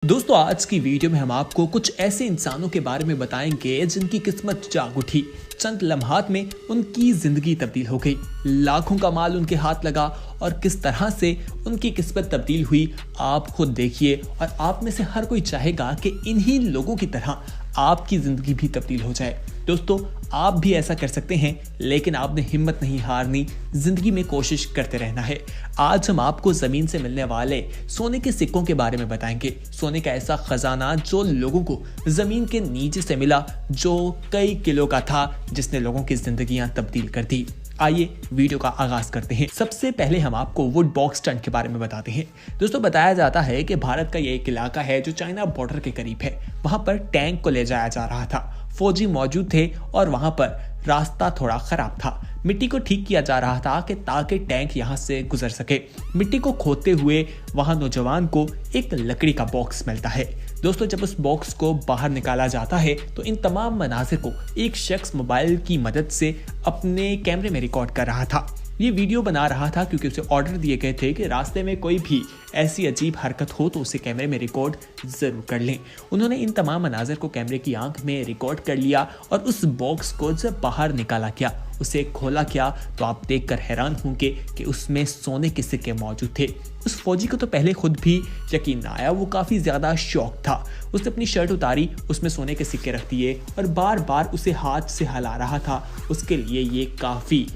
दोस्तों आज की वीडियो में हम आपको कुछ ऐसे इंसानों के बारे में बताएंगे जिनकी किस्मत जाग उठी। चंद लम्हात में उनकी जिंदगी तब्दील हो गई, लाखों का माल उनके हाथ लगा और किस तरह से उनकी किस्मत तब्दील हुई आप खुद देखिए। और आप में से हर कोई चाहेगा कि इन्हीं लोगों की तरह आपकी जिंदगी भी तब्दील हो जाए। दोस्तों आप भी ऐसा कर सकते हैं, लेकिन आपने हिम्मत नहीं हारनी, जिंदगी में कोशिश करते रहना है। आज हम आपको जमीन से मिलने वाले सोने के सिक्कों के बारे में बताएंगे। सोने का ऐसा खजाना जो लोगों को जमीन के नीचे से मिला, जो कई किलो का था, जिसने लोगों की जिंदगियां तब्दील कर दी। आइए वीडियो का आगाज करते हैं। सबसे पहले हम आपको वुड बॉक्स स्टंट के बारे में बताते हैं। दोस्तों बताया जाता है कि भारत का ये एक इलाका है जो चाइना बॉर्डर के करीब है। वहां पर टैंक को ले जाया जा रहा था, फौजी मौजूद थे और वहां पर रास्ता थोड़ा खराब था। मिट्टी को ठीक किया जा रहा था कि ताकि टैंक यहां से गुजर सके। मिट्टी को खोदते हुए वहां नौजवान को एक लकड़ी का बॉक्स मिलता है। दोस्तों जब उस बॉक्स को बाहर निकाला जाता है तो इन तमाम मनाजिर को एक शख्स मोबाइल की मदद से अपने कैमरे में रिकॉर्ड कर रहा था। ये वीडियो बना रहा था क्योंकि उसे ऑर्डर दिए गए थे कि रास्ते में कोई भी ऐसी अजीब हरकत हो तो उसे कैमरे में रिकॉर्ड जरूर कर लें। उन्होंने इन तमाम मनाजिर को कैमरे की आंख में रिकॉर्ड कर लिया और उस बॉक्स को जब बाहर निकाला गया, उसे खोला गया तो आप देखकर हैरान होंगे कि उसमें सोने के सिक्के मौजूद थे। उस फौजी को तो पहले खुद भी यकीन ना आया, वो काफी ज्यादा शॉक था। उसने अपनी शर्ट उतारी, उसमें सोने के सिक्के रख दिए और बार बार उसे हाथ से हिला रहा था। उसके लिए ये काफी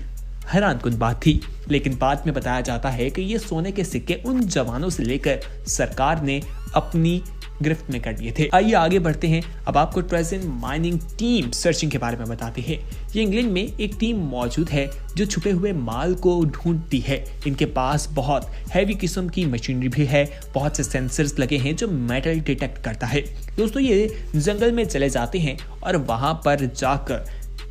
हैरानकुन बात थी। लेकिन बाद में बताया जाता है कि ये सोने के सिक्के उन जवानों से लेकर सरकार ने अपनी गिरफ्त में कर लिए थे। आइए आगे बढ़ते हैं। अब आपको ट्रेजर माइनिंग टीम सर्चिंग के बारे में बताते हैं। ये इंग्लैंड में एक टीम मौजूद है जो छुपे हुए माल को ढूंढती है। इनके पास बहुत हैवी किस्म की मशीनरी भी है, बहुत से सेंसर्स लगे हैं जो मेटल डिटेक्ट करता है। दोस्तों ये जंगल में चले जाते हैं और वहां पर जाकर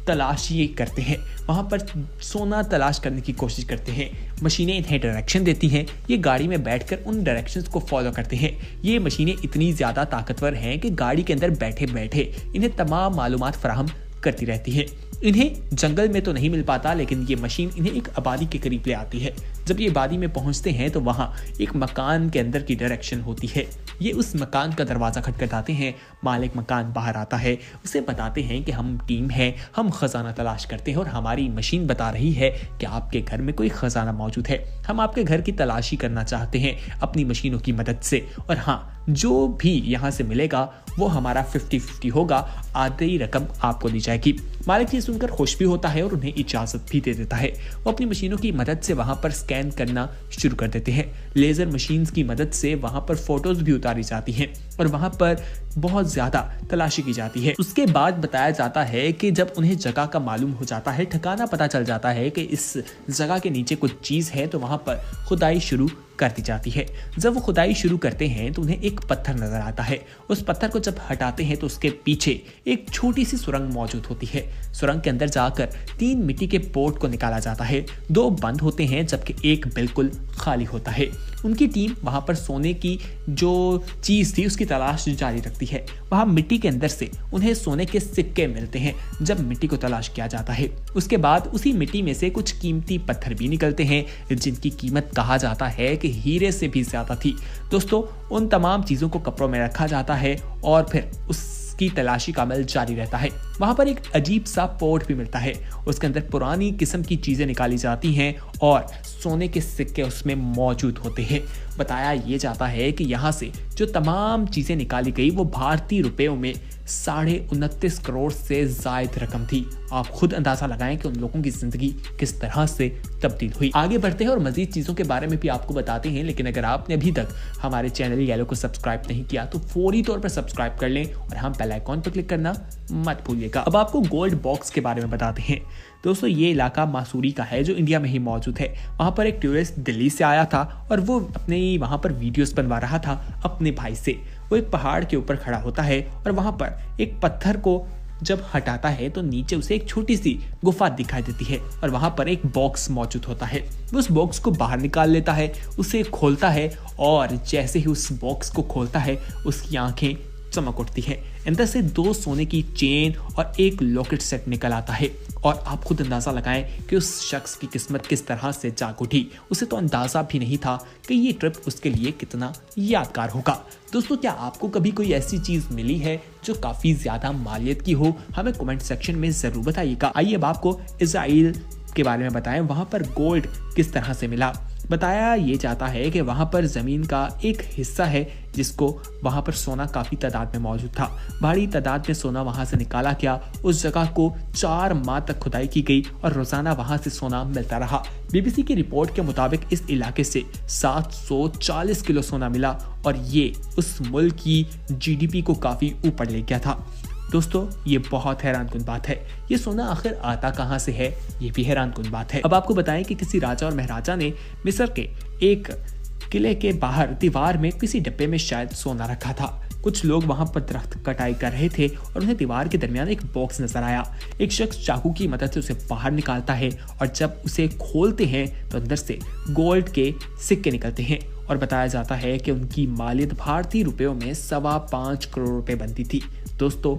तलाशी करते हैं, वहां पर सोना तलाश करने की कोशिश करते हैं। मशीनें इन्हें डायरेक्शन देती हैं, ये गाड़ी में बैठकर उन डायरेक्शंस को फॉलो करते हैं। ये मशीनें इतनी ज़्यादा ताकतवर हैं कि गाड़ी के अंदर बैठे बैठे इन्हें तमाम मालूमात फराहम करती रहती हैं। इन्हें जंगल में तो नहीं मिल पाता, लेकिन ये मशीन इन्हें एक आबादी के करीब ले आती है। जब ये आबादी में पहुंचते हैं तो वहां एक मकान के अंदर की डायरेक्शन होती है। ये उस मकान का दरवाज़ा खटखटाते हैं, मालिक मकान बाहर आता है, उसे बताते हैं कि हम टीम है, हम खजाना तलाश करते हैं और हमारी मशीन बता रही है कि आपके घर में कोई खजाना मौजूद है। हम आपके घर की तलाशी करना चाहते हैं अपनी मशीनों की मदद से, और हाँ जो भी यहाँ से मिलेगा वो हमारा 50-50 होगा, आधी रकम आपको दी जाएगी। मालिक ये सुनकर खुश भी होता है और उन्हें इजाज़त भी दे देता है। वो अपनी मशीनों की मदद से वहाँ पर स्कैन करना शुरू कर देते हैं। लेज़र मशीन्स की मदद से वहाँ पर फोटोज भी उतारी जाती हैं और वहाँ पर बहुत ज़्यादा तलाशी की जाती है। उसके बाद बताया जाता है कि जब उन्हें जगह का मालूम हो जाता है, ठिकाना पता चल जाता है कि इस जगह के नीचे कुछ चीज़ है, तो वहाँ पर खुदाई शुरू कर दी जाती है। जब वो खुदाई शुरू करते हैं तो उन्हें एक पत्थर नजर आता है। उस पत्थर को जब हटाते हैं तो उसके पीछे एक छोटी सी सुरंग मौजूद होती है। सुरंग के अंदर जाकर 3 मिट्टी के पोट को निकाला जाता है। 2 बंद होते हैं जबकि एक बिल्कुल खाली होता है। उनकी टीम वहां पर सोने की जो चीज थी उसकी तलाश जारी रखती है। वहां मिट्टी के अंदर से उन्हें सोने के सिक्के मिलते हैं। जब मिट्टी को तलाश किया जाता है उसके बाद उसी मिट्टी में से कुछ कीमती पत्थर भी निकलते हैं जिनकी कीमत कहा जाता है कि हीरे से भी ज्यादा थी। दोस्तों उन तमाम चीजों को कपड़ों में रखा जाता है और फिर उसकी तलाशी का अमल जारी रहता है। वहां पर एक अजीब सा पोर्ट भी मिलता है, उसके अंदर पुरानी किस्म की चीजें निकाली जाती हैं और सोने के सिक्के उसमें मौजूद होते हैं। बताया ये जाता है कि यहाँ से जो तमाम चीजें निकाली गई वो भारतीय रुपयों में 29.5 करोड़ से जायद रकम थी। आप खुद अंदाजा लगाएं कि उन लोगों की जिंदगी किस तरह से तब्दील हुई। आगे बढ़ते हैं और मजीद चीजों के बारे में भी आपको बताते हैं, लेकिन अगर आपने अभी तक हमारे चैनल येलो को सब्सक्राइब नहीं किया तो फौरी तौर पर सब्सक्राइब कर लें और हम बेल आइकॉन पर क्लिक करना मत भूलिएगा। अब आपको गोल्ड बॉक्स के बारे में बताते हैं। दोस्तों ये इलाका मासूरी का है जो इंडिया में ही मौजूद है। वहां पर एक टूरिस्ट दिल्ली से आया था और वो अपने वहां पर वीडियोस बनवा रहा था अपने भाई से। वो एक पहाड़ के ऊपर खड़ा होता है और वहां पर एक पत्थर को जब हटाता है तो नीचे उसे एक छोटी सी गुफा दिखाई देती है और वहां पर एक बॉक्स मौजूद होता है। वो उस बॉक्स को बाहर निकाल लेता है, उसे खोलता है और जैसे ही उस बॉक्स को खोलता है उसकी आंखें चमक उठती है। अंदर से 2 सोने की चेन और एक लॉकेट सेट निकल आता है और आप खुद अंदाजा लगाएं कि उस शख्स की किस्मत किस तरह से जाग उठी। उसे तो अंदाजा भी नहीं था कि ये ट्रिप उसके लिए कितना यादगार होगा। दोस्तों, क्या आपको कभी कोई ऐसी चीज मिली है जो काफी ज्यादा मालियत की हो? हमें कमेंट सेक्शन में जरूर बताइएगा। आइए अब आपको इजराइल के बारे में बताएं, वहां पर गोल्ड किस तरह से मिला। बताया ये जाता है कि वहां पर जमीन का एक हिस्सा है जिसको वहां पर सोना काफी तादाद में मौजूद था। भारी तादाद में सोना वहां से निकाला गया। उस जगह को 4 माह तक खुदाई की गई और रोजाना वहां से सोना मिलता रहा। बीबीसी की रिपोर्ट के मुताबिक इस इलाके से 740 किलो सोना मिला और ये उस मुल्क की जीडीपी को काफी ऊपर ले गया था। दोस्तों, ये बहुत हैरानकुन बात है। ये सोना आखिर आता कहां से है, ये भी हैरानकुन बात है। अब आपको बताएं कि किसी राजा और महाराजा ने मिस्र के एक किले के बाहर दीवार में किसी डब्बे में शायद सोना रखा था। कुछ लोग वहां पर दरख्त कटाई कर रहे थे और उन्हें दीवार के दरमियान एक बॉक्स नजर आया। एक शख्स चाकू की मदद से उसे बाहर निकालता है और जब उसे खोलते हैं तो अंदर से गोल्ड के सिक्के निकलते हैं और बताया जाता है कि उनकी मालियत भारतीय रुपयों में 5.25 करोड़ रुपए बनती थी। दोस्तों,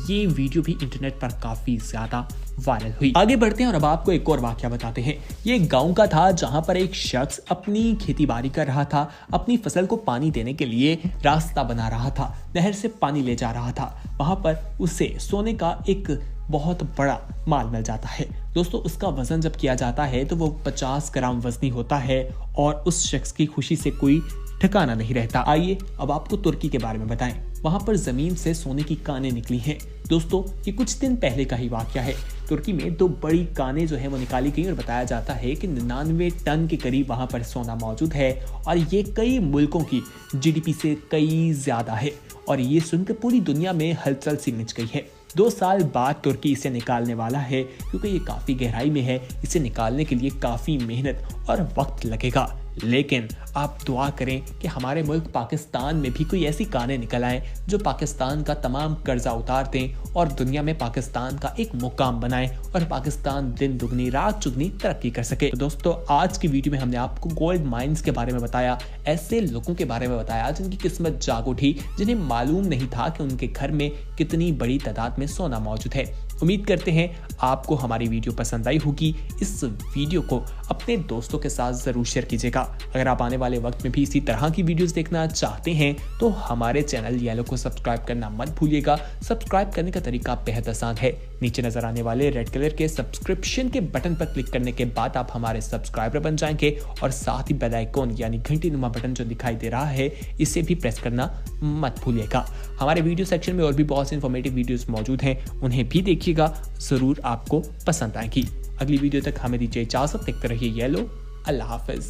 ये वीडियो भी इंटरनेट पर काफी ज्यादा वायरल हुई। आगे बढ़ते हैं और अब आपको एक और वाकया बताते हैं। ये एक गांव का था जहां पर एक शख्स अपनी खेती बाड़ी कर रहा था। अपनी फसल को पानी देने के लिए रास्ता बना रहा था, नहर से पानी ले जा रहा था। वहां पर उसे सोने का एक बहुत बड़ा माल मिल जाता है। दोस्तों, उसका वजन जब किया जाता है तो वो 50 ग्राम वजनी होता है और उस शख्स की खुशी से कोई ठिकाना नहीं रहता। आइए अब आपको तुर्की के बारे में बताएं। वहां पर जमीन से सोने की कानें निकली हैं। दोस्तों, ये कुछ दिन पहले का ही वाकया है। तुर्की में 2 बड़ी कानें जो है वो निकाली गई और बताया जाता है कि 99 टन के करीब वहां पर सोना मौजूद है और ये कई मुल्कों की जीडीपी से कई ज्यादा है। और ये सुनकर पूरी दुनिया में हलचल सी मच गई है। 2 साल बाद तुर्की इसे निकालने वाला है क्योंकि ये काफी गहराई में है। इसे निकालने के लिए काफी मेहनत और वक्त लगेगा। लेकिन आप दुआ करें कि हमारे मुल्क पाकिस्तान में भी कोई ऐसी कानें निकल आए जो पाकिस्तान का तमाम कर्जा उतार दें और दुनिया में पाकिस्तान का एक मुकाम बनाए और पाकिस्तान दिन दुगनी रात चुगनी तरक्की कर सके। तो दोस्तों, आज की वीडियो में हमने आपको गोल्ड माइंस के बारे में बताया, ऐसे लोगों के बारे में बताया जिनकी किस्मत जाग उठी, जिन्हें मालूम नहीं था कि उनके घर में कितनी बड़ी तादाद में सोना मौजूद है। उम्मीद करते हैं आपको हमारी वीडियो पसंद आई होगी। इस वीडियो को अपने दोस्तों के साथ जरूर शेयर कीजिएगा। अगर आप आने वाले वक्त में भी इसी तरह की वीडियोस देखना चाहते हैं तो हमारे चैनल येलो को सब्सक्राइब करना मत भूलिएगा। सब्सक्राइब करने का तरीका बेहद आसान है। नीचे नजर आने वाले रेड कलर के सब्सक्रिप्शन के बटन पर क्लिक करने के बाद आप हमारे सब्सक्राइबर बन जाएंगे और साथ ही बेल आइकॉन यानी घंटी नुमा बटन जो दिखाई दे रहा है इसे भी प्रेस करना मत भूलिएगा। हमारे वीडियो सेक्शन में और भी बहुत सी इंफॉर्मेटिव वीडियोस मौजूद हैं, उन्हें भी देखिएगा, जरूर आपको पसंद आएगी। अगली वीडियो तक हमें दीजिए इजाजत। देखते रहिए येलो। अल्लाह हाफिज।